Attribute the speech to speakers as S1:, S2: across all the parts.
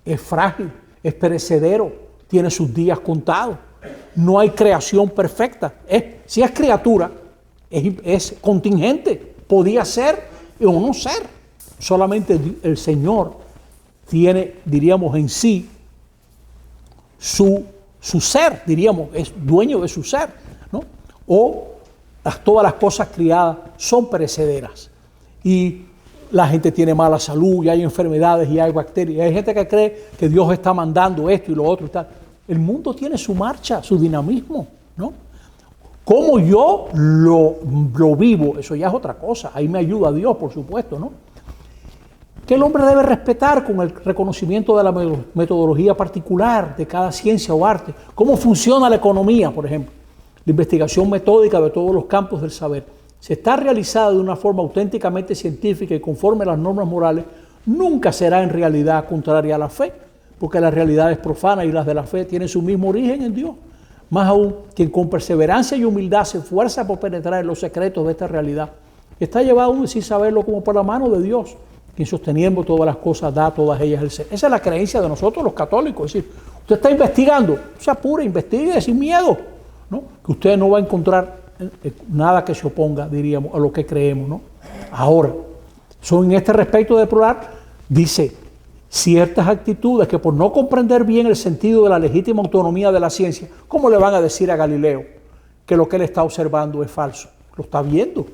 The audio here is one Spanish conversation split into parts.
S1: es frágil, es perecedero, tiene sus días contados. No hay creación perfecta. Si es criatura, es contingente. Podía ser o no ser. Solamente el Señor tiene, diríamos, en sí su ser, diríamos, es dueño de su ser, ¿no? O todas las cosas criadas son perecederas. Y la gente tiene mala salud, y hay enfermedades, y hay bacterias. Y hay gente que cree que Dios está mandando esto y lo otro y tal. El mundo tiene su marcha, su dinamismo, ¿no? Cómo yo lo vivo, eso ya es otra cosa. Ahí me ayuda Dios, por supuesto, ¿no? Que el hombre debe respetar con el reconocimiento de la metodología particular de cada ciencia o arte. Cómo funciona la economía, por ejemplo. La investigación metódica de todos los campos del saber. Si está realizada de una forma auténticamente científica y conforme a las normas morales, nunca será en realidad contraria a la fe, porque las realidades profanas y las de la fe tienen su mismo origen en Dios. Más aún, quien con perseverancia y humildad se esfuerza por penetrar en los secretos de esta realidad, está llevado aún sin saberlo como por la mano de Dios, quien sosteniendo todas las cosas da a todas ellas el ser. Esa es la creencia de nosotros los católicos. Es decir, usted está investigando, se apure, investigue sin miedo, ¿no? Que usted no va a encontrar nada que se oponga, diríamos, a lo que creemos, ¿no? Ahora, son en este respecto de plural, dice, ciertas actitudes que por no comprender bien el sentido de la legítima autonomía de la ciencia, ¿cómo le van a decir a Galileo que lo que él está observando es falso? Lo está viendo.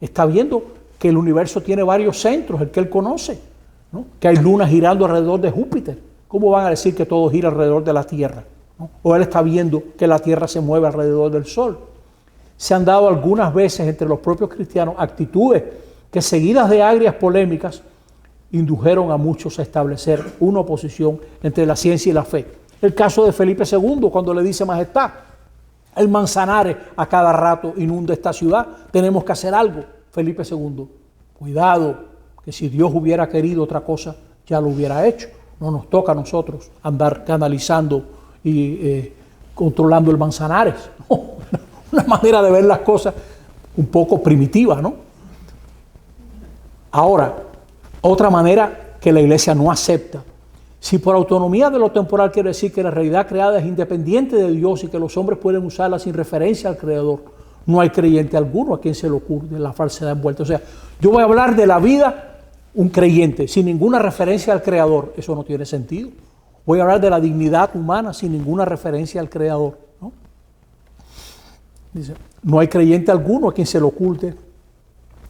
S1: Está viendo que el universo tiene varios centros, el que él conoce, ¿no? Que hay lunas girando alrededor de Júpiter. ¿Cómo van a decir que todo gira alrededor de la Tierra? ¿No? O él está viendo que la Tierra se mueve alrededor del Sol. Se han dado algunas veces entre los propios cristianos actitudes que, seguidas de agrias polémicas, indujeron a muchos a establecer una oposición entre la ciencia y la fe. El caso de Felipe II, cuando le dice: Majestad, el Manzanares a cada rato inunda esta ciudad, tenemos que hacer algo. Felipe II, cuidado, que si Dios hubiera querido otra cosa, ya lo hubiera hecho. No nos toca a nosotros andar canalizando y controlando el Manzanares. Una manera de ver las cosas un poco primitiva, ¿no? Ahora, otra manera que la Iglesia no acepta. Si por autonomía de lo temporal quiere decir que la realidad creada es independiente de Dios y que los hombres pueden usarla sin referencia al Creador, no hay creyente alguno a quien se le ocurre la falsedad envuelta. O sea, yo voy a hablar de la vida, un creyente, sin ninguna referencia al Creador. Eso no tiene sentido. Voy a hablar de la dignidad humana sin ninguna referencia al Creador, ¿no? Dice, no hay creyente alguno a quien se le oculte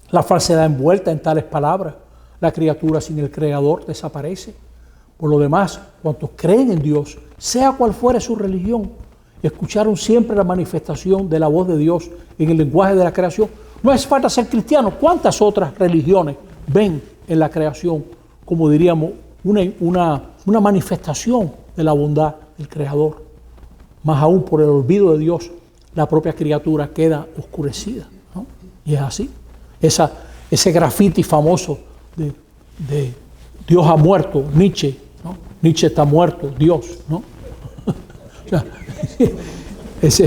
S1: la falsedad envuelta en tales palabras. La criatura sin el Creador desaparece. Por lo demás, cuantos creen en Dios, sea cual fuere su religión, escucharon siempre la manifestación de la voz de Dios en el lenguaje de la creación. No es falta ser cristiano. ¿Cuántas otras religiones ven en la creación, como diríamos, una manifestación de la bondad del Creador? Más aún por el olvido de Dios, la propia criatura queda oscurecida, ¿no? Y es así. Ese grafiti famoso de Dios ha muerto, Nietzsche, ¿no? Nietzsche está muerto, Dios, ¿no? O sea, es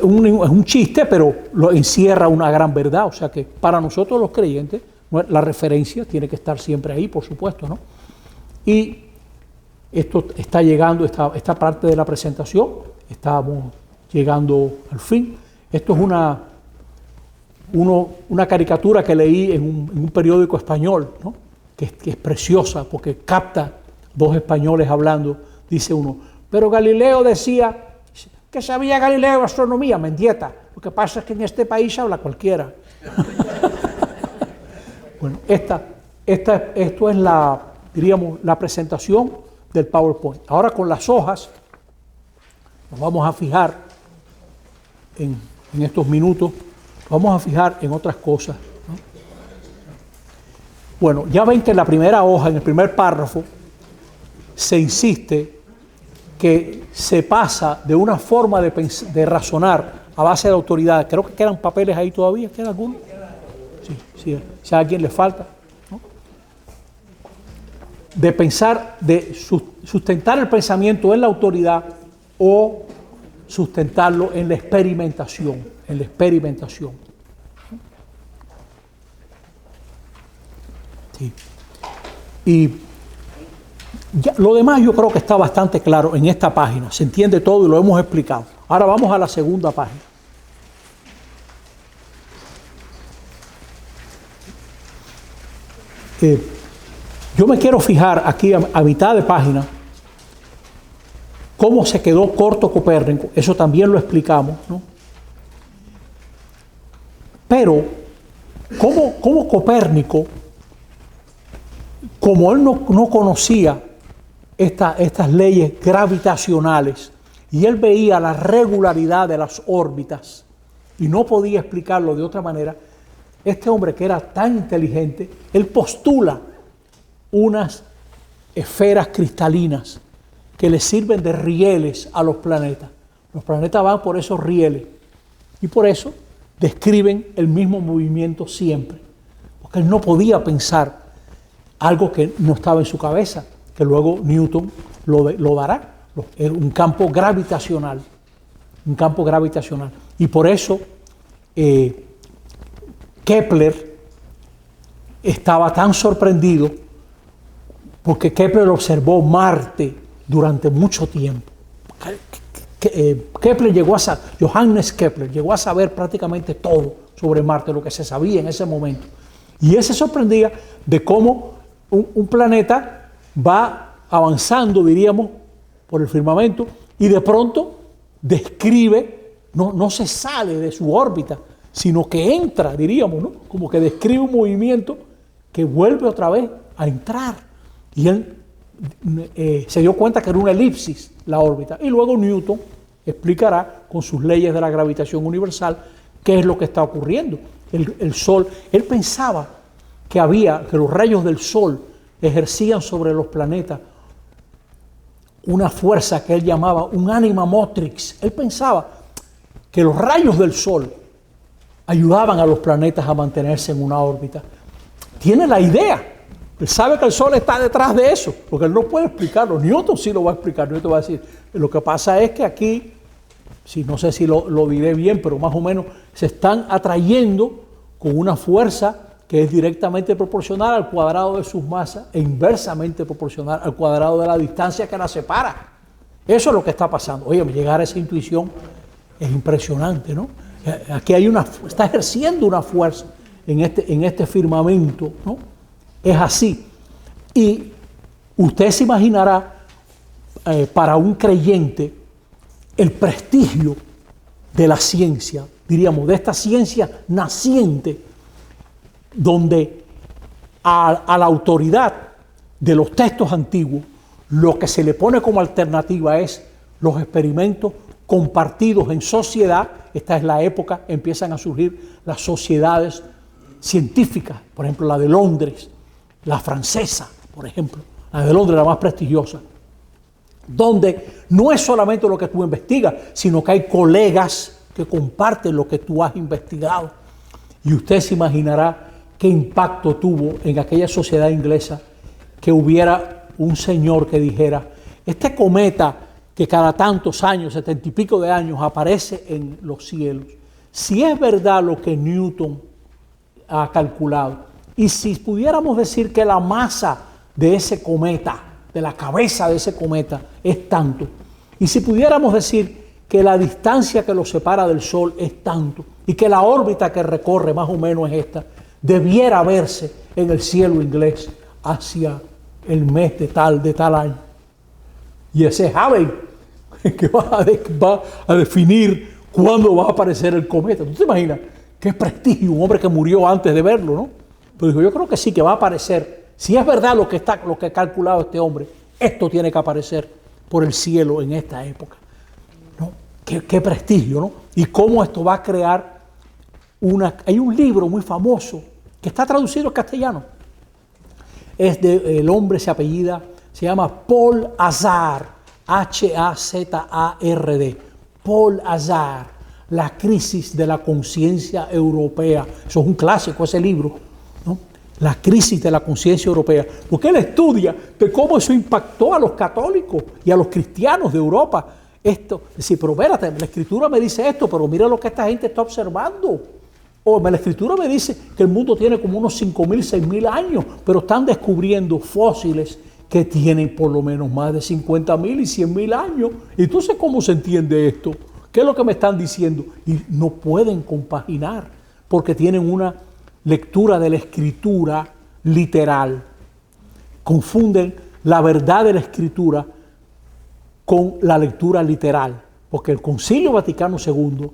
S1: un chiste, pero lo encierra una gran verdad. O sea que para nosotros los creyentes, la referencia tiene que estar siempre ahí, por supuesto, ¿no? Y esto está llegando, esta parte de la presentación, estamos llegando al fin. Esto es una caricatura que leí en un periódico español, ¿no? que es preciosa porque capta dos españoles hablando. Dice uno: pero Galileo decía que sabía Galileo astronomía. Mendieta, lo que pasa es que en este país habla cualquiera. Bueno, esto es la presentación del PowerPoint. Ahora, con las hojas nos vamos a fijar en estos minutos, vamos a fijar en otras cosas, ¿no? Bueno, ya ven que en la primera hoja, en el primer párrafo, se insiste que se pasa de una forma de razonar a base de autoridad. Creo que quedan papeles ahí todavía. ¿Queda alguno? Sí, si a alguien le falta, ¿no? De pensar, de sustentar el pensamiento en la autoridad o sustentarlo en la experimentación. Sí. Y Ya, lo demás yo creo que está bastante claro en esta página, se entiende todo y lo hemos explicado. Ahora vamos a la segunda página. Yo me quiero fijar aquí a mitad de página cómo se quedó corto Copérnico, eso también lo explicamos, ¿no? Pero, ¿cómo Copérnico, como él no conocía estas leyes gravitacionales y él veía la regularidad de las órbitas y no podía explicarlo de otra manera, este hombre que era tan inteligente, él postula unas esferas cristalinas que le sirven de rieles a los planetas. Los planetas van por esos rieles y por eso describen el mismo movimiento siempre, porque él no podía pensar algo que no estaba en su cabeza, que luego Newton lo dará, un campo gravitacional, y por eso Kepler estaba tan sorprendido, porque Kepler observó Marte durante mucho tiempo. Johannes Kepler llegó a saber prácticamente todo sobre Marte, lo que se sabía en ese momento. Y él se sorprendía de cómo un planeta va avanzando, diríamos, por el firmamento y de pronto describe, no se sale de su órbita, sino que entra, diríamos, ¿no? Como que describe un movimiento que vuelve otra vez a entrar. Y él se dio cuenta que era una elipsis la órbita. Y luego Newton explicará con sus leyes de la gravitación universal qué es lo que está ocurriendo. El Sol, él pensaba que los rayos del Sol ejercían sobre los planetas una fuerza que él llamaba un anima motrix. Él pensaba que los rayos del Sol ayudaban a los planetas a mantenerse en una órbita. Tiene la idea. Él sabe que el Sol está detrás de eso, porque él no puede explicarlo. Newton sí lo va a explicar. Newton va a decir, lo que pasa es que aquí, no sé si lo diré bien, pero más o menos se están atrayendo con una fuerza que es directamente proporcional al cuadrado de sus masas e inversamente proporcional al cuadrado de la distancia que las separa. Eso es lo que está pasando. Oye, llegar a esa intuición es impresionante, ¿no? Aquí está ejerciendo una fuerza en este firmamento, ¿no? Es así. Y usted se imaginará, para un creyente, el prestigio de la ciencia, diríamos, de esta ciencia naciente, donde a la autoridad de los textos antiguos, lo que se le pone como alternativa es los experimentos compartidos en sociedad. Esta es la época, empiezan a surgir las sociedades científicas, por ejemplo, la de Londres, la francesa, por ejemplo, la de Londres, la más prestigiosa, donde no es solamente lo que tú investigas, sino que hay colegas que comparten lo que tú has investigado. Y usted se imaginará qué impacto tuvo en aquella sociedad inglesa que hubiera un señor que dijera, este cometa que cada tantos años, 70 y pico de años, aparece en los cielos, si es verdad lo que Newton ha calculado, y si pudiéramos decir que la masa de ese cometa, de la cabeza de ese cometa, es tanto, y si pudiéramos decir que la distancia que lo separa del Sol es tanto, y que la órbita que recorre más o menos es esta, debiera verse en el cielo inglés hacia el mes de tal año. Y ese es Hubble que va a definir cuándo va a aparecer el cometa. ¿Tú te imaginas? Qué prestigio, un hombre que murió antes de verlo, ¿no? Pero digo, yo creo que sí, que va a aparecer. Si es verdad lo que ha calculado este hombre, esto tiene que aparecer por el cielo en esta época, ¿no? Qué prestigio, ¿no? Y cómo esto va a crear hay un libro muy famoso que está traducido al castellano. El hombre se llama Paul Hazard, Hazard, Paul Hazard, La crisis de la conciencia europea. Eso es un clásico, ese libro, ¿no? La crisis de la conciencia europea. Porque él estudia de cómo eso impactó a los católicos y a los cristianos de Europa. Pero espérate, la Escritura me dice esto, pero mira lo que esta gente está observando. La Escritura me dice que el mundo tiene como unos 5.000, 6.000 años, pero están descubriendo fósiles que tienen por lo menos más de 50,000 y 100,000 años. Entonces, ¿cómo se entiende esto? ¿Qué es lo que me están diciendo? Y no pueden compaginar porque tienen una lectura de la Escritura literal. Confunden la verdad de la Escritura con la lectura literal, porque el Concilio Vaticano II,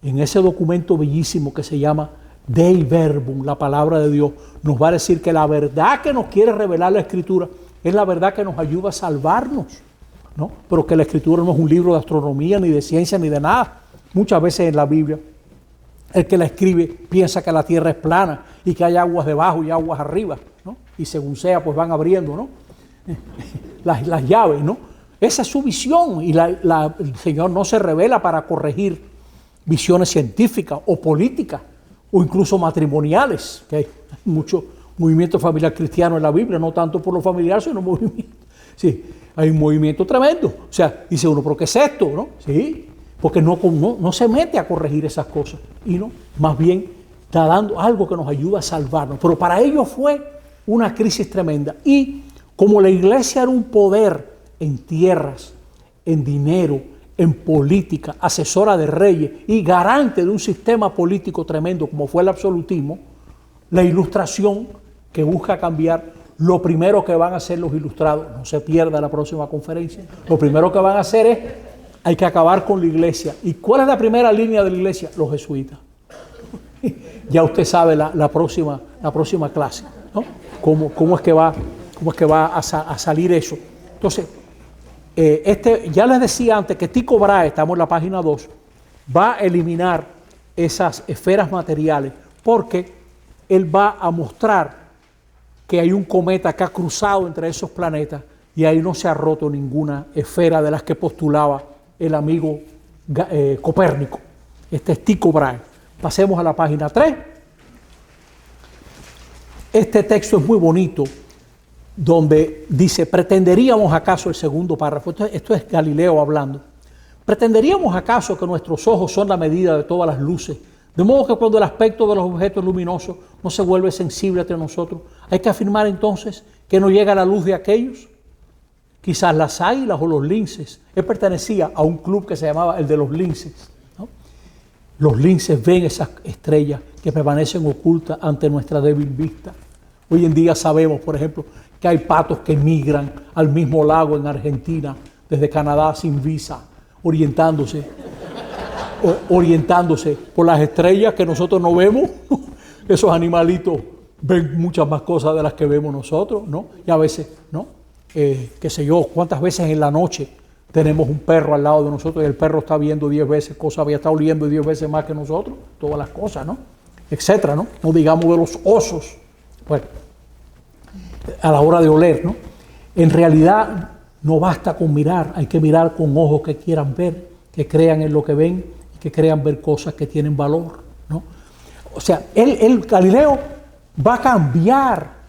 S1: en ese documento bellísimo que se llama Dei Verbum, la palabra de Dios, nos va a decir que la verdad que nos quiere revelar la Escritura es la verdad que nos ayuda a salvarnos, ¿no? Pero que la Escritura no es un libro de astronomía, ni de ciencia, ni de nada. Muchas veces en la Biblia, el que la escribe piensa que la tierra es plana y que hay aguas debajo y aguas arriba, ¿no? Y según sea, pues van abriendo, ¿no? las llaves, ¿no? Esa es su visión, y el Señor no se revela para corregir visiones científicas o políticas o incluso matrimoniales, que hay mucho movimiento familiar cristiano en la Biblia, no tanto por lo familiar, sino movimiento. Sí, hay un movimiento tremendo. O sea, dice uno, ¿pero qué es esto? ¿No? Sí, porque no se mete a corregir esas cosas, y no, más bien está dando algo que nos ayuda a salvarnos. Pero para ellos fue una crisis tremenda. Y como la iglesia era un poder en tierras, en dinero, en política, asesora de reyes y garante de un sistema político tremendo como fue el absolutismo, la ilustración que busca cambiar, lo primero que van a hacer los ilustrados, no se pierda la próxima conferencia, lo primero que van a hacer es, hay que acabar con la iglesia. ¿Y cuál es la primera línea de la iglesia? Los jesuitas. Ya usted sabe la próxima clase, ¿no? ¿Cómo es que va a salir eso? Entonces, ya les decía antes que Tycho Brahe, estamos en la página 2, va a eliminar esas esferas materiales porque él va a mostrar que hay un cometa que ha cruzado entre esos planetas y ahí no se ha roto ninguna esfera de las que postulaba el amigo Copérnico. Este es Tycho Brahe. Pasemos a la página 3. Este texto es muy bonito, donde dice, ¿pretenderíamos acaso, el segundo párrafo, esto es Galileo hablando, ¿pretenderíamos acaso que nuestros ojos son la medida de todas las luces? De modo que cuando el aspecto de los objetos luminosos no se vuelve sensible entre nosotros, hay que afirmar entonces que no llega la luz de aquellos. Quizás las águilas o los linces. Él pertenecía a un club que se llamaba el de los linces, ¿no? Los linces ven esas estrellas que permanecen ocultas ante nuestra débil vista. Hoy en día sabemos, por ejemplo, que hay patos que migran al mismo lago en Argentina, desde Canadá sin visa, orientándose por las estrellas que nosotros no vemos. Esos animalitos ven muchas más cosas de las que vemos nosotros, ¿no? Y a veces, ¿no? Qué sé yo, cuántas veces en la noche tenemos un perro al lado de nosotros y el perro está viendo 10 veces cosas, había estado oliendo 10 veces más que nosotros, todas las cosas, ¿no? Etcétera, ¿no? No digamos de los osos, bueno, a la hora de oler, ¿no? En realidad no basta con mirar, hay que mirar con ojos que quieran ver, que crean en lo que ven y que crean ver cosas que tienen valor, ¿no? O sea, Galileo va a cambiar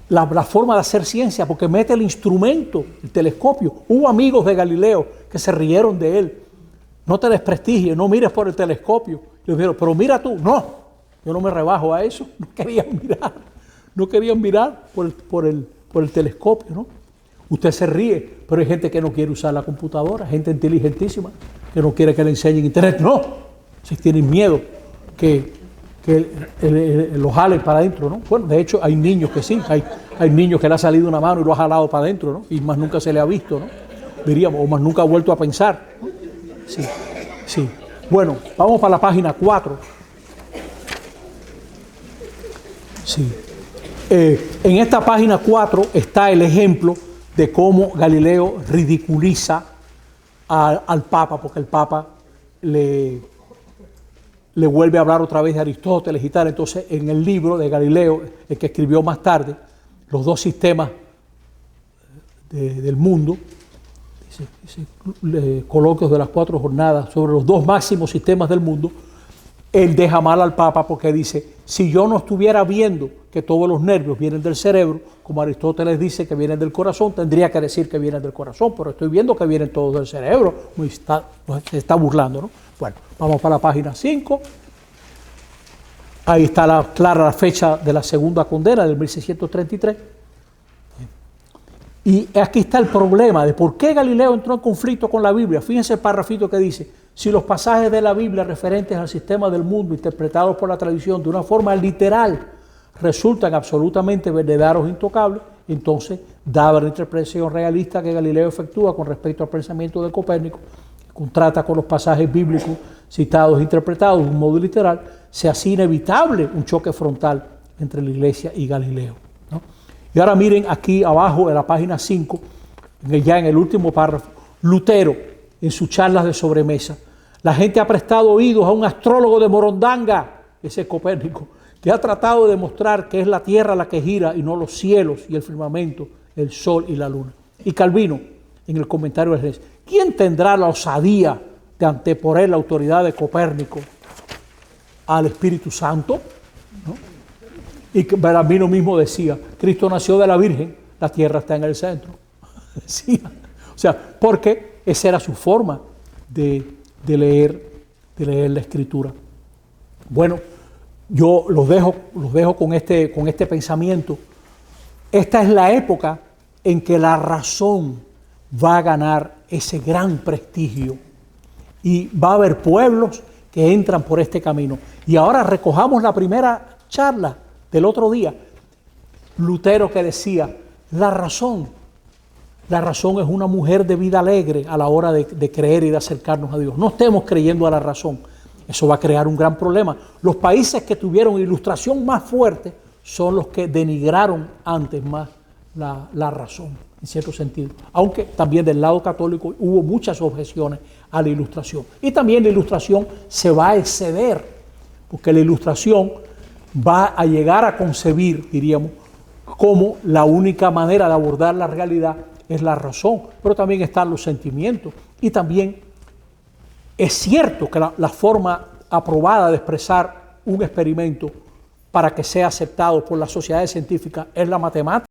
S1: la forma de hacer ciencia porque mete el instrumento, el telescopio. Hubo amigos de Galileo que se rieron de él. No te desprestigies, no mires por el telescopio. Le dijeron, pero mira tú. No, yo no me rebajo a eso. No querían mirar por el telescopio, ¿no? Usted se ríe, pero hay gente que no quiere usar la computadora, gente inteligentísima que no quiere que le enseñen internet. No, si tienen miedo que lo jalen para adentro, ¿no? Bueno, de hecho hay niños que sí, hay niños que le ha salido una mano y lo ha jalado para adentro, ¿no? Y más nunca se le ha visto, ¿no? Diríamos, o más nunca ha vuelto a pensar, ¿no? Sí. Bueno, vamos para la página 4. Sí. En esta página 4 está el ejemplo de cómo Galileo ridiculiza al Papa, porque el Papa le vuelve a hablar otra vez de Aristóteles y tal. Entonces, en el libro de Galileo, el que escribió más tarde, Los dos sistemas del mundo, dice, coloquios de las 4 jornadas sobre los dos máximos sistemas del mundo, él deja mal al Papa porque dice, si yo no estuviera viendo que todos los nervios vienen del cerebro, como Aristóteles dice que vienen del corazón, tendría que decir que vienen del corazón, pero estoy viendo que vienen todos del cerebro. Se está burlando, ¿no? Bueno, vamos para la página 5. Ahí está clara la fecha de la segunda condena del 1633. Y aquí está el problema de por qué Galileo entró en conflicto con la Biblia. Fíjense el párrafito que dice: si los pasajes de la Biblia referentes al sistema del mundo interpretados por la tradición de una forma literal resultan absolutamente verdaderos e intocables, entonces, dada la interpretación realista que Galileo efectúa con respecto al pensamiento de Copérnico, contrasta con los pasajes bíblicos citados e interpretados de un modo literal, se hace inevitable un choque frontal entre la Iglesia y Galileo, ¿no? Y ahora miren aquí abajo en la página 5, ya en el último párrafo, Lutero, en sus charlas de sobremesa: la gente ha prestado oídos a un astrólogo de Morondanga, ese es Copérnico, que ha tratado de demostrar que es la Tierra la que gira y no los cielos y el firmamento, el sol y la luna. Y Calvino, en el comentario de Reis: ¿quién tendrá la osadía de anteponer la autoridad de Copérnico al Espíritu Santo? ¿No? Y Calvino mismo decía: Cristo nació de la Virgen, la Tierra está en el centro. Decía, o sea, porque esa era su forma de leer la Escritura. Bueno, yo los dejo con este pensamiento. Esta es la época en que la razón va a ganar ese gran prestigio y va a haber pueblos que entran por este camino. Y ahora recojamos la primera charla del otro día. Lutero, que decía: la razón es una mujer de vida alegre a la hora de creer y de acercarnos a Dios. No estemos creyendo a la razón. Eso va a crear un gran problema. Los países que tuvieron ilustración más fuerte son los que denigraron antes más la razón, en cierto sentido. Aunque también del lado católico hubo muchas objeciones a la ilustración. Y también la ilustración se va a exceder, porque la ilustración va a llegar a concebir, diríamos, como la única manera de abordar la realidad es la razón, pero también están los sentimientos. Y también es cierto que la forma aprobada de expresar un experimento para que sea aceptado por las sociedades científicas es la matemática.